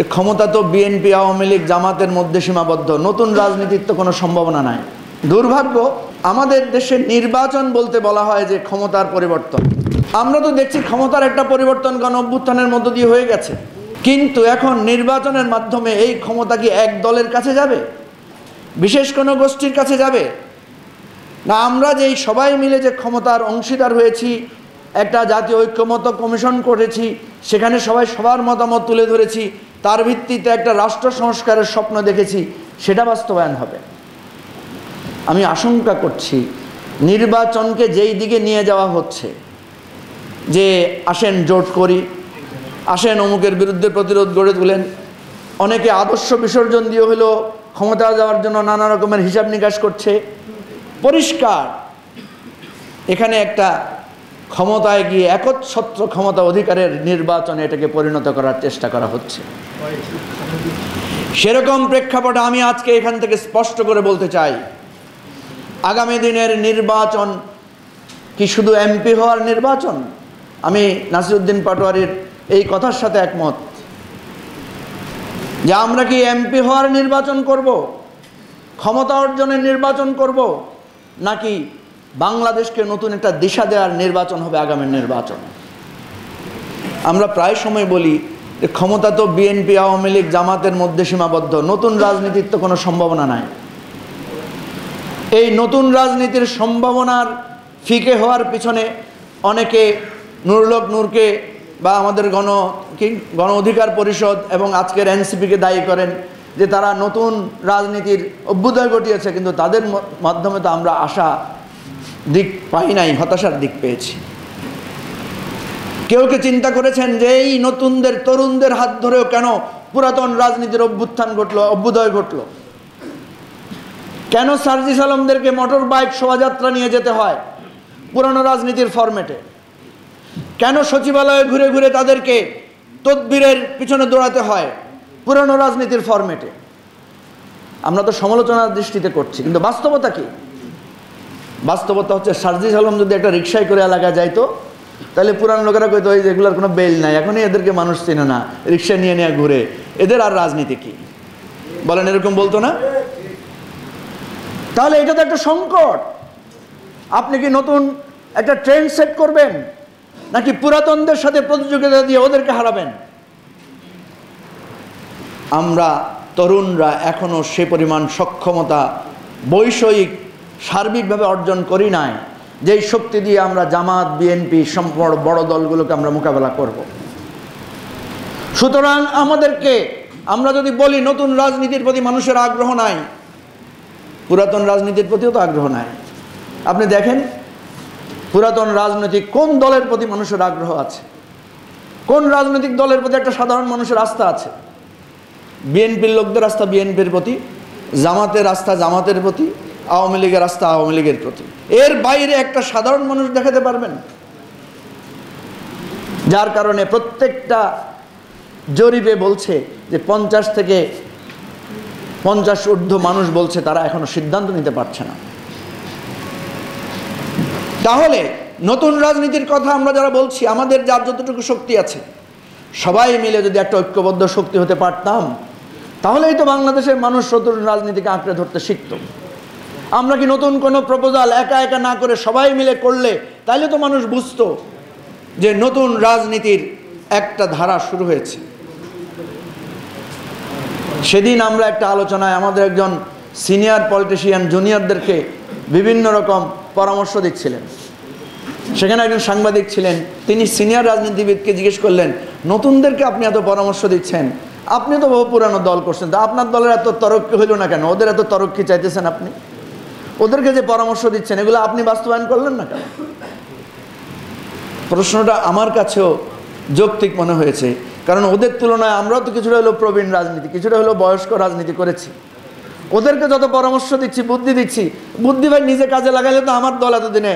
ক্ষমতা তো বিএনপি, আওয়ামী লীগ, জামাতের মধ্যে সীমাবদ্ধ, নতুন রাজনীতির তো কোনো সম্ভাবনা নাই। দুর্ভাগ্য, আমাদের দেশে নির্বাচন বলতে বলা হয় যে ক্ষমতার পরিবর্তন। আমরা তো দেখছি ক্ষমতার একটা পরিবর্তন গণ অভ্যুত্থানের মধ্য দিয়ে হয়ে গেছে, কিন্তু এখন নির্বাচনের মাধ্যমে এই ক্ষমতা কি এক দলের কাছে যাবে, বিশেষ কোনো গোষ্ঠীর কাছে যাবে না? আমরা যে সবাই মিলে যে ক্ষমতার অংশীদার হয়েছি, একটা জাতীয় ঐক্যমত্য কমিশন করেছি, সেখানে সবাই সবার মতামত তুলে ধরেছি, তার ভিত্তিতে একটা রাষ্ট্র সংস্কারের স্বপ্ন দেখেছি, সেটা বাস্তবায়ন হবে। আমি আশঙ্কা করছি নির্বাচনকে যেই দিকে নিয়ে যাওয়া হচ্ছে, যে আসেন জোট করি, আসেন অমুকের বিরুদ্ধে প্রতিরোধ গড়ে তুলেন, অনেকে আদর্শ বিসর্জন দিয়ে হলেও ক্ষমতা যাওয়ার জন্য নানা রকমের হিসাব নিকাশ করছে। পরিষ্কার এখানে একটা ক্ষমতায় গিয়ে একচ্ছত্র ক্ষমতা অধিকারের নির্বাচনে এটাকে পরিণত করার চেষ্টা করা হচ্ছে। সেরকম প্রেক্ষাপটে আমি আজকে এখান থেকে স্পষ্ট করে বলতে চাই, আগামী দিনের নির্বাচন কি শুধু এমপি হওয়ার নির্বাচন? আমি নাসিরউদ্দিন পাটোয়ারির এই কথার সাথে একমত যে আমরা কি এমপি হওয়ার নির্বাচন করব, ক্ষমতা অর্জনের নির্বাচন করব, নাকি বাংলাদেশকে নতুন একটা দিশা দেওয়ার নির্বাচন হবে আগামী নির্বাচন? আমরা প্রায় সময় বলি যে ক্ষমতা তো বিএনপি, আওয়ামী লীগ, জামাতের মধ্যে সীমাবদ্ধ, নতুন রাজনীতির তো কোনো সম্ভাবনা নাই। এই নতুন রাজনীতির সম্ভাবনার ফিকে হওয়ার পিছনে অনেকে নুরুল হক নূরকে বা আমাদের গণ অধিকার পরিষদ এবং আজকের এনসিপিকে দায়ী করেন যে তারা নতুন রাজনীতির অভ্যুদয় ঘটিয়েছে, কিন্তু তাদের মাধ্যমে তো আমরা আশা দিক পাই নাই, হতাশার দিক পেয়েছি। কেউ কে চিন্তা করেছেন যে এই নতুনদের, তরুণদের হাত ধরেও কেন পুরাতন রাজনীতির অভ্যুত্থান ঘটলো, অভ্যুদয় ঘটলো? কেন সার্জিস আলমদেরকে মোটর বাইক শোভাযাত্রা নিয়ে যেতে হয় পুরানো রাজনীতির ফরম্যাটে? কেন সচিবালয়ে ঘুরে ঘুরে তাদেরকে তদবিরের পিছনে দৌড়াতে হয় পুরানো রাজনীতির ফরম্যাটে? আমরা তো সমালোচনার দৃষ্টিতে করছি, কিন্তু বাস্তবতা কি? বাস্তবতা হচ্ছে সার্জিস আলম যদি একটা রিক্সায় করে এলাকায় যাইতো, তাহলে পুরান লোকেরা কইতো এই যেগুলোর কোনো বেল নাই, এখনই এদেরকে মানুষ চেনে না, রিক্সা নিয়ে নিয়ে ঘুরে, এদের আর রাজনীতি কি বলেন, এরকম বলতো না? তাহলে এটা তো একটা সংকট। আপনি কি নতুন একটা ট্রেন্ড সেট করবেন, নাকি পুরাতনদের সাথে প্রতিযোগিতা দিয়ে ওদেরকে হারাবেন? আমরা তরুণরা এখনো সে পরিমাণ সক্ষমতা বৈষয়িক সার্বিকভাবে অর্জন করি নাই যেই শক্তি দিয়ে আমরা জামাত, বিএনপি সম্পূর্ণ বড় দলগুলোকে আমরা মোকাবেলা করব। সুতরাং আমরা যদি বলি নতুন রাজনীতির প্রতি মানুষের আগ্রহ নাই, পুরাতন রাজনীতির প্রতিও তো আগ্রহ নাই। আপনি দেখেন পুরাতন রাজনৈতিক কোন দলের প্রতি মানুষের আগ্রহ আছে, কোন রাজনৈতিক দলের প্রতি একটা সাধারণ মানুষের আস্থা আছে? বিএনপির লোকদের আস্থা বিএনপির প্রতি, জামাতের আস্থা জামাতের প্রতি, আওয়ামী লীগের আস্থা আওয়ামী লীগের প্রতি। এর বাইরে একটা সাধারণ মানুষ দেখাতে পারবেন? যার কারণে প্রত্যেকটা জরিপে বলছে যে 50 থেকে 50 ঊর্ধ্ব মানুষ বলছে তারা এখনো সিদ্ধান্ত নিতে পারছে না। তাহলে নতুন রাজনীতির কথা আমরা যারা বলছি, আমাদের যার যতটুকু শক্তি আছে, সবাই মিলে যদি একটা ঐক্যবদ্ধ শক্তি হতে পারতাম, তাহলেই তো বাংলাদেশের মানুষ নতুন রাজনীতিকে আঁকড়ে ধরতে শিখত। আমরা কি নতুন কোনো প্রপোজাল একা একা না করে সবাই মিলে করলে তাইলে তো মানুষ বুঝতো যে নতুন রাজনীতির একটা ধারা শুরু হয়েছে। সেদিন আমরা একটা আলোচনায় আমাদের একজন সিনিয়র পলিটিশিয়ান জুনিয়রদেরকে বিভিন্ন রকম পরামর্শ দিচ্ছিলেন। সেখানে একজন সাংবাদিক ছিলেন, তিনি সিনিয়র রাজনীতিবিদকে জিজ্ঞেস করলেন, নতুনদেরকে আপনি এত পরামর্শ দিচ্ছেন, আপনি তো বহু পুরানো দল করছেন, তো আপনার দলের এত তরক্কি হইল না কেন? ওদের এত তরক্কি চাইতেছেন আপনি, ওদেরকে যে পরামর্শ দিচ্ছেন এগুলো আপনি বাস্তবায়ন করলেন না কেন? প্রশ্নটা আমার কাছেও যৌক্তিক মনে হয়েছে, কারণ ওদের তুলনায় আমরাও তো কিছুটা হলেও প্রবীণ রাজনীতি, কিছুটা হলেও বয়স্ক রাজনীতি করেছি। ওদেরকে যত পরামর্শ দিচ্ছি, বুদ্ধি দিচ্ছি, বুদ্ধি ভাই নিজে কাজে লাগাইলে তো আমার দল এতদিনে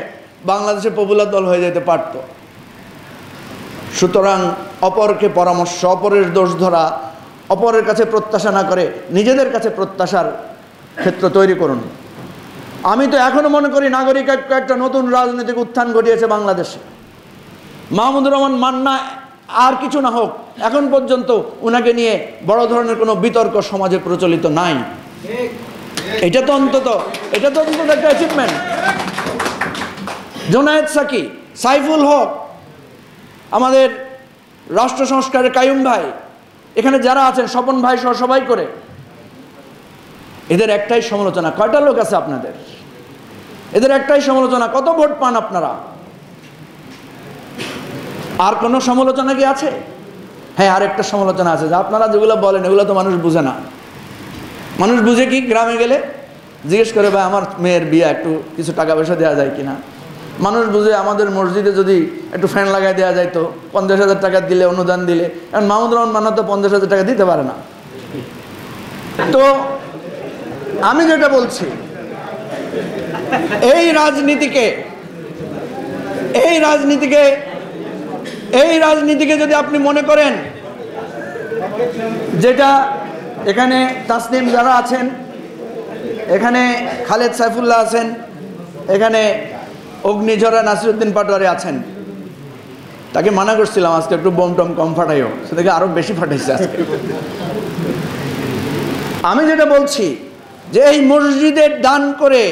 বাংলাদেশে পপুলার দল হয়ে যেতে পারত। সুতরাং অপরকে পরামর্শ, অপরের দোষ ধরা, অপরের কাছে প্রত্যাশা না করে নিজেদের কাছে প্রত্যাশার ক্ষেত্র তৈরি করুন। আমি তো এখনো মনে করি নাগরিক একটা নতুন রাজনৈতিক উত্থান ঘটিয়েছে বাংলাদেশে। মাহমুদুর রহমান মান্না আর কিছু না হোক, এখন পর্যন্ত ওনাকে নিয়ে বড় ধরনের কোনো বিতর্ক সমাজে প্রচলিত নাই। এটা তো অন্তত একটা অ্যাচিভমেন্ট। জোনায়েদ সাকি, সাইফুল হক, আমাদের রাষ্ট্র সংস্কারের কাইয়ুম ভাই, এখানে যারা আছেন স্বপন ভাই সহ সবাই করে, এদের একটাই সমালোচনা। কয়টা লোক আছে আপনাদের? এদের একটাই সমালোচনা, কত ভোট পান আপনারা? আর কোনো সমালোচনা কি আছে? হ্যাঁ, আরেকটা সমালোচনা আছে, যে আপনারা যেগুলো বলেন এগুলো তো মানুষ বুঝে না। মানুষ বুঝে কি? গ্রামে গেলে জিজ্ঞেস করে, ভাই আমার মেয়ের বিয়ে একটু কিছু টাকা পয়সা দেওয়া যায় কিনা। মানুষ বুঝে আমাদের মসজিদে যদি একটু ফ্যান লাগাই দেওয়া যায় তো 50,000 টাকা দিলে, অনুদান দিলে। কারণ মাহমুদুর রহমান মান্না তো 50,000 টাকা দিতে পারে না। তো আমি যেটা বলছি, এই রাজনীতিকে যদি আপনি মনে করেন, যেটা এখানে তাসনিম যারা আছেন, এখানে খালেদ সাইফুল্লাহ আছেন, এখানে অগ্নিঝরা নাসিরউদ্দিন পাটোয়ারি আছেন, তাকে মানা করছিলাম আজকে একটু বোম টম কম ফাটাইও, সেটাকে আরো বেশি ফাটাইছে আজকে। আমি যেটা বলছি যে এই মসজিদের দান করে,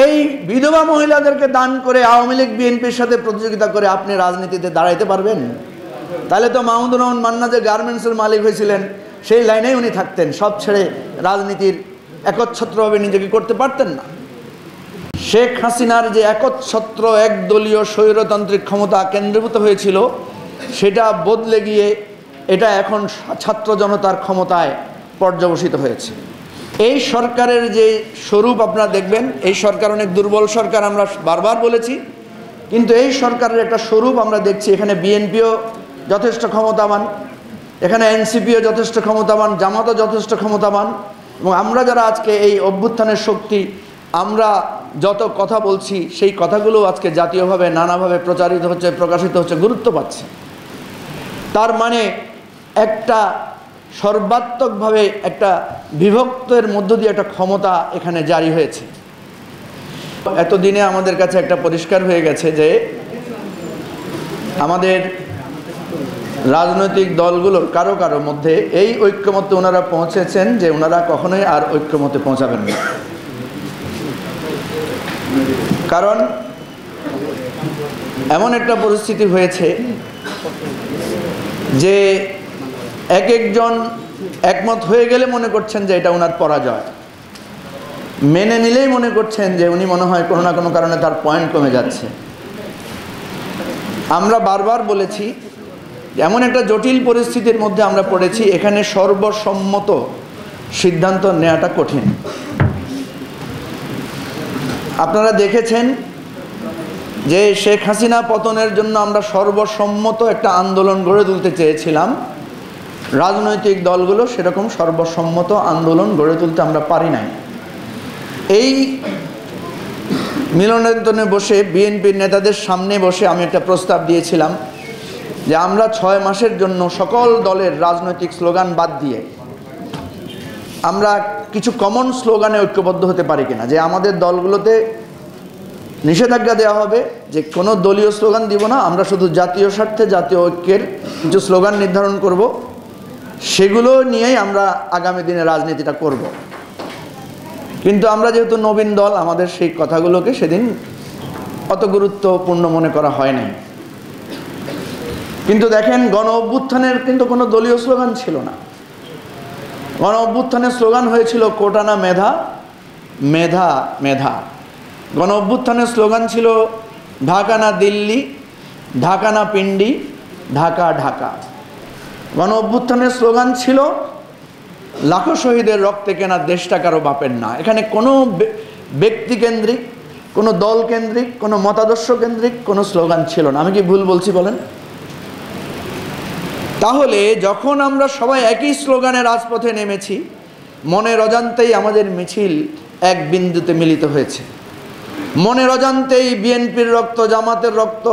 এই বিধবা মহিলাদেরকে দান করে আওয়ামী লীগ বিএনপির সাথে প্রতিযোগিতা করে আপনি রাজনীতিতে দাঁড়াইতে পারবেন? তাহলে তো মাহমুদুর রহমান মান্না যে গার্মেন্টসের মালিক হয়েছিলেন সেই লাইনেই উনি থাকতেন, সব ছেড়ে রাজনীতির একচ্ছত্রভাবে নিজেকে করতে পারতেন না। শেখ হাসিনার যে একচ্ছত্র একদলীয় স্বৈরতান্ত্রিক ক্ষমতা কেন্দ্রীভূত হয়েছিল, সেটা বদলে গিয়ে এটা এখন ছাত্র জনতার ক্ষমতায় পর্যবসিত হয়েছে। এই সরকারের যে স্বরূপ আপনারা দেখবেন, এই সরকার অনেক দুর্বল সরকার, আমরা বারবার বলেছি, কিন্তু এই সরকারের একটা স্বরূপ আমরা দেখছি। এখানে বিএনপিও যথেষ্ট ক্ষমতাবান, এখানে এনসিপিও যথেষ্ট ক্ষমতাবান, জামাতও যথেষ্ট ক্ষমতাবান, এবং আমরা যারা আজকে এই অভ্যুত্থানের শক্তি, আমরা যত কথা বলছি সেই কথাগুলো আজকে জাতীয়ভাবে নানাভাবে প্রচারিত হচ্ছে, প্রকাশিত হচ্ছে, গুরুত্ব পাচ্ছে। তার মানে একটা সর্বাত্মকভাবে একটা বিভক্তের মধ্য দিয়ে একটা ক্ষমতা এখানে জারি হয়েছে। এতদিনে আমাদের কাছে একটা পরিষ্কার হয়ে গেছে যে আমাদের রাজনৈতিক দলগুলোর কারো কারো মধ্যে এই ঐক্যমতে ওনারা পৌঁছেছেন যে ওনারা কখনোই আর ঐক্যমতে পৌঁছাবেন না। কারণ এমন একটা পরিস্থিতি হয়েছে যে এক একজন একমত হয়ে গেলে মনে করছেন যে এটা ওনার পরাজয়, মেনে নিলেই মনে করছেন যে উনি মনে হয় কোনো না কোনো কারণে তার পয়েন্ট কমে যাচ্ছে। আমরা বারবার বলেছি এমন একটা জটিল পরিস্থিতির মধ্যে আমরা পড়েছি, এখানে সর্বসম্মত সিদ্ধান্ত নেওয়াটা কঠিন। আপনারা দেখেছেন যে শেখ হাসিনা পতনের জন্য আমরা সর্বসম্মত একটা আন্দোলন গড়ে তুলতে চেয়েছিলাম, রাজনৈতিক দলগুলো সেরকম সর্বসম্মত আন্দোলন গড়ে তুলতে আমরা পারি নাই। এই মিলনায়তনে বসে বিএনপির নেতাদের সামনে বসে আমি একটা প্রস্তাব দিয়েছিলাম যে আমরা 6 মাসের জন্য সকল দলের রাজনৈতিক স্লোগান বাদ দিয়ে আমরা কিছু কমন স্লোগানে ঐক্যবদ্ধ হতে পারি কিনা, যে আমাদের দলগুলোতে নিষেধাজ্ঞা দেওয়া হবে যে কোনো দলীয় স্লোগান দিব না, আমরা শুধু জাতীয় স্বার্থে জাতীয় ঐক্যের কিছু স্লোগান নির্ধারণ করব, সেগুলো নিয়েই আমরা আগামী দিনে রাজনীতিটা করব। কিন্তু আমরা যেহেতু নবীন দল, আমাদের সেই কথাগুলোকে সেদিন অত গুরুত্বপূর্ণ মনে করা হয় নাই। কিন্তু দেখেন, গণ অভ্যুত্থানের কিন্তু কোনো দলীয় স্লোগান ছিল না। গণ অভ্যুত্থানের স্লোগান হয়েছিল কোটা না মেধা, মেধা মেধা। গণ অভ্যুত্থানের স্লোগান ছিল ঢাকা না দিল্লি, ঢাকা না পিন্ডি, ঢাকা ঢাকা। গণ অভ্যুত্থানের স্লোগান ছিল লাখো শহীদের রক্তে কেনা দেশটা কারো বাপের না। এখানে কোনো ব্যক্তিকেন্দ্রিক, কোনো দল কেন্দ্রিক, কোনো মতাদর্শ কেন্দ্রিক কোনো স্লোগান ছিল না। আমি কি ভুল বলছি বলেন? তাহলে যখন আমরা সবাই একই স্লোগানে রাজপথে নেমেছি, মনের অজান্তেই আমাদের মিছিল এক বিন্দুতে মিলিত হয়েছে। মনের অজান্তেই বিএনপির রক্ত, জামাতের রক্ত,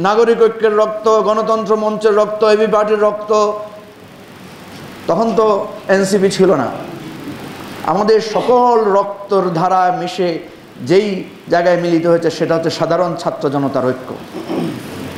নাগরিক ঐক্যের রক্ত, গণতন্ত্র মঞ্চের রক্ত, এবি পার্টির রক্ত, তখন তো এনসিপি ছিল না, আমাদের সকল রক্তর ধারা মিশে যেই জায়গায় মিলিত হয়েছে সেটা হচ্ছে সাধারণ ছাত্র জনতার ঐক্য।